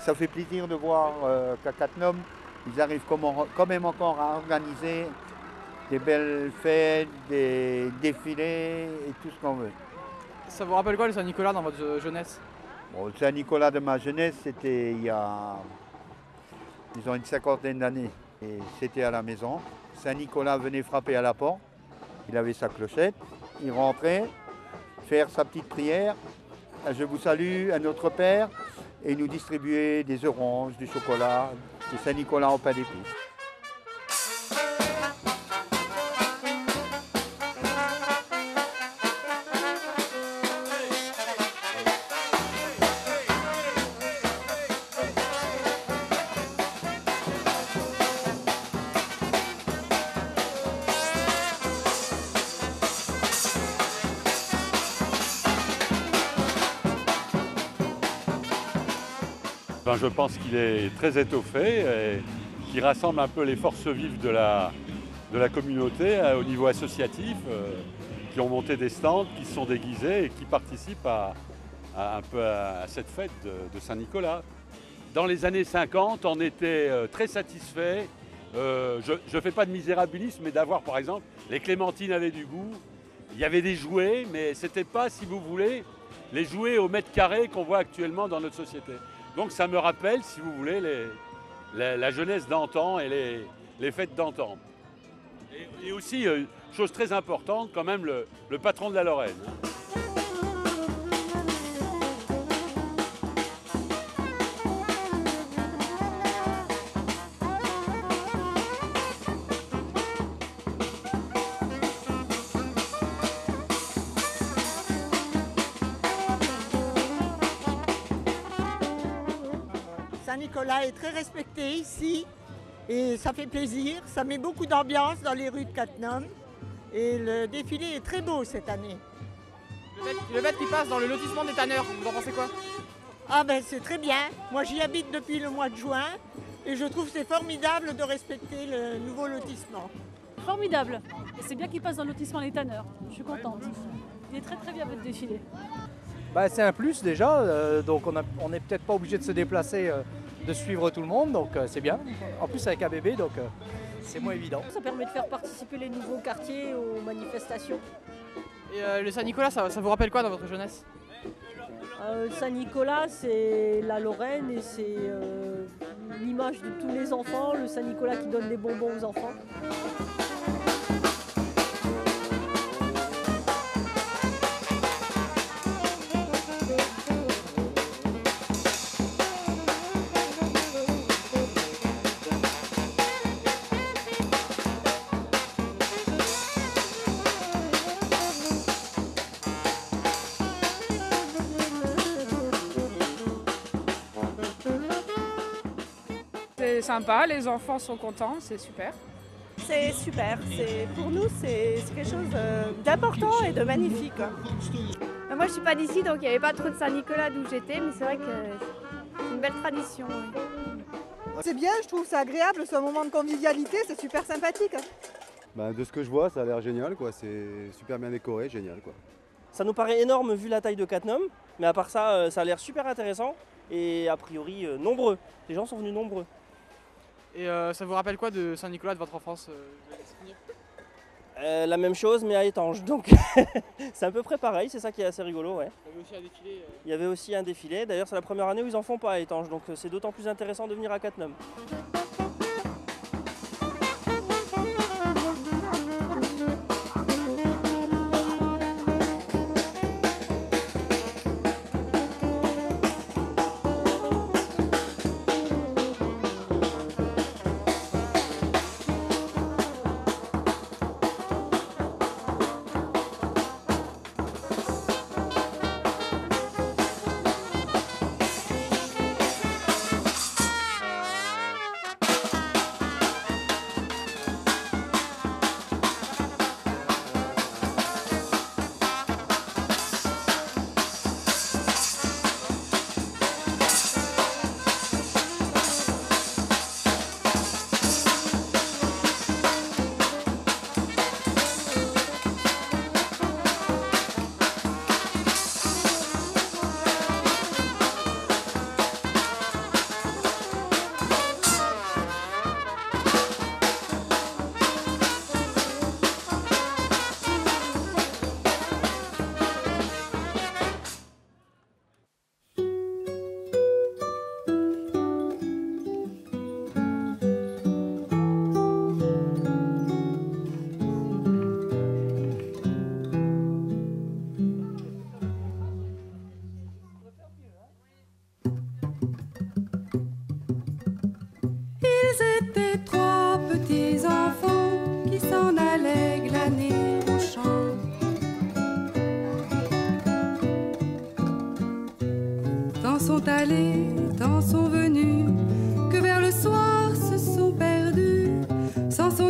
Ça fait plaisir de voir qu'à Cattenom, ils arrivent quand même encore à organiser des belles fêtes, des défilés et tout ce qu'on veut. Ça vous rappelle quoi le Saint-Nicolas dans votre jeunesse? Bon, le Saint-Nicolas de ma jeunesse, c'était il y a, disons, une cinquantaine d'années. Et c'était à la maison. Saint-Nicolas venait frapper à la porte. Il avait sa clochette. Il rentrait, faire sa petite prière. Je vous salue à notre Père. Et il nous distribuait des oranges, du chocolat, du Saint-Nicolas en pain d'épices. Je pense qu'il est très étoffé et qu'il rassemble un peu les forces vives de la communauté au niveau associatif, qui ont monté des stands, qui se sont déguisés et qui participent un peu à cette fête de Saint-Nicolas. Dans les années 50, on était très satisfaits. Je ne fais pas de misérabilisme, mais d'avoir par exemple, les clémentines avaient du goût, il y avait des jouets, mais ce n'était pas, si vous voulez, les jouets au mètre carré qu'on voit actuellement dans notre société. Donc ça me rappelle, si vous voulez, la jeunesse d'antan et les fêtes d'antan. Et aussi, chose très importante, quand même, le patron de la Lorraine. Saint-Nicolas est très respecté ici et ça fait plaisir. Ça met beaucoup d'ambiance dans les rues de Cattenom et le défilé est très beau cette année. Le fait qu'il passe dans le lotissement des tanneurs, vous en pensez quoi? Ah ben c'est très bien. Moi j'y habite depuis le mois de juin et je trouve que c'est formidable de respecter le nouveau lotissement. Formidable. Et c'est bien qu'il passe dans le lotissement des tanneurs. Je suis contente. Il est très très bien votre défilé. Bah, c'est un plus déjà, donc on n'est peut-être pas obligé de se déplacer, de suivre tout le monde, donc c'est bien. En plus avec un bébé, donc c'est moins évident. Ça permet de faire participer les nouveaux quartiers aux manifestations. Et le Saint-Nicolas, ça vous rappelle quoi dans votre jeunesse? Saint-Nicolas, c'est la Lorraine et c'est l'image de tous les enfants, le Saint-Nicolas qui donne des bonbons aux enfants. C'est sympa, les enfants sont contents, c'est super. C'est super, pour nous c'est quelque chose d'important et de magnifique. Moi je suis pas d'ici donc il n'y avait pas trop de Saint-Nicolas d'où j'étais, mais c'est vrai que c'est une belle tradition. C'est bien, je trouve c'est agréable, ce moment de convivialité, c'est super sympathique. De ce que je vois, ça a l'air génial, quoi. C'est super bien décoré, génial, quoi. Ça nous paraît énorme vu la taille de Cattenom, mais à part ça, ça a l'air super intéressant et a priori nombreux. Les gens sont venus nombreux. Et ça vous rappelle quoi de Saint-Nicolas de votre enfance? La même chose mais à Étanges, donc c'est à peu près pareil, c'est ça qui est assez rigolo. Ouais. Il y avait aussi un défilé. Il y avait aussi un défilé, d'ailleurs c'est la première année où ils en font pas à Étanges, donc c'est d'autant plus intéressant de venir à Cattenom.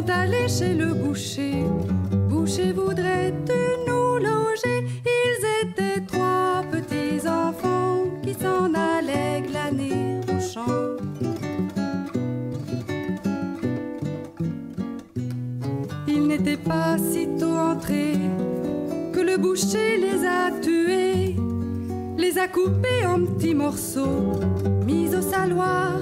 sont allés chez le boucher. Boucher, voudrais-tu nous loger? Ils étaient trois petits enfants qui s'en allaient glaner au champ. Ils n'étaient pas sitôt entrés que le boucher les a tués, les a coupés en petits morceaux, mis au saloir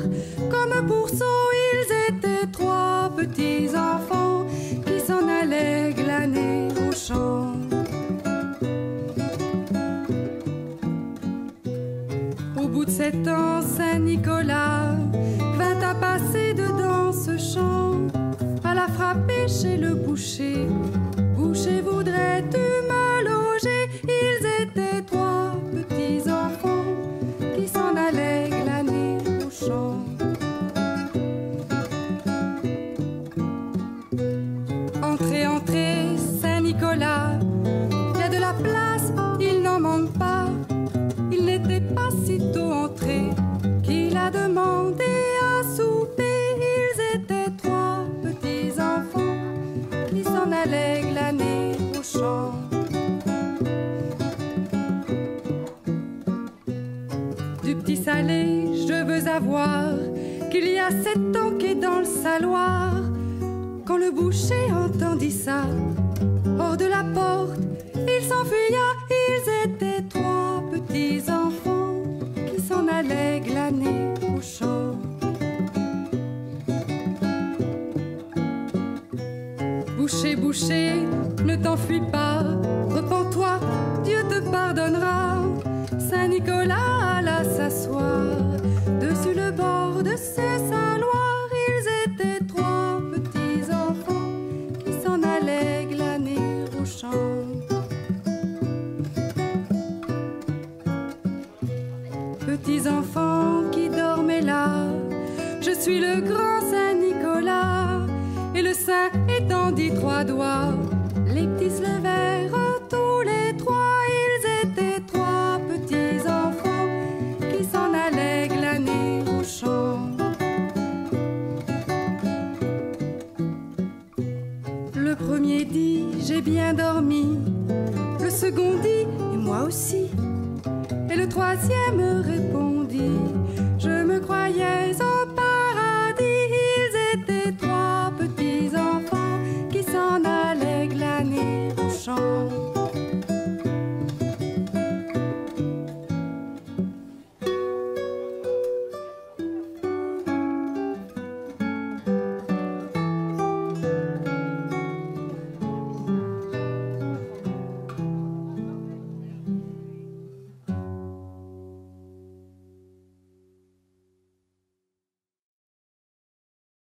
comme pourceaux. Ils étaient trois petits enfants qui s'en allaient glaner au champ. Au bout de 7 ans, Saint-Nicolas vint à passer dedans ce champ, à la frapper chez le boucher. Boucher, voudrais-tu me loger? Ils étaient trois petits enfants qui s'en allaient glaner au champ. Entrez, entrez, Saint-Nicolas, il y a de la place, il n'en manque pas. Il n'était pas sitôt entré qu'il a demandé à souper. Ils étaient trois petits enfants qui s'en allaient glaner au champ. Du petit salé, je veux avoir qu'il y a 7 ans qu'est dans le saloir. Quand le boucher entendit ça, hors de la porte, il s'enfuya. Ils étaient trois petits enfants qui s'en allaient glaner au champ. Boucher, boucher, ne t'enfuis pas, repens-toi, Dieu te pardonnera. Saint-Nicolas alla s'asseoir dessus le bord de ce saloir. Ils étaient trois petits enfants qui s'en allaient glaner au champ. Petits enfants qui dormaient là, je suis le grand Saint-Nicolas. Et le saint étendit 3 doigts, les petits se levèrent tous les trois. Ils étaient trois petits enfants qui s'en allaient glaner au champ. Le premier dit, j'ai bien dormi. Le second dit, et moi aussi. Et le troisième répondit,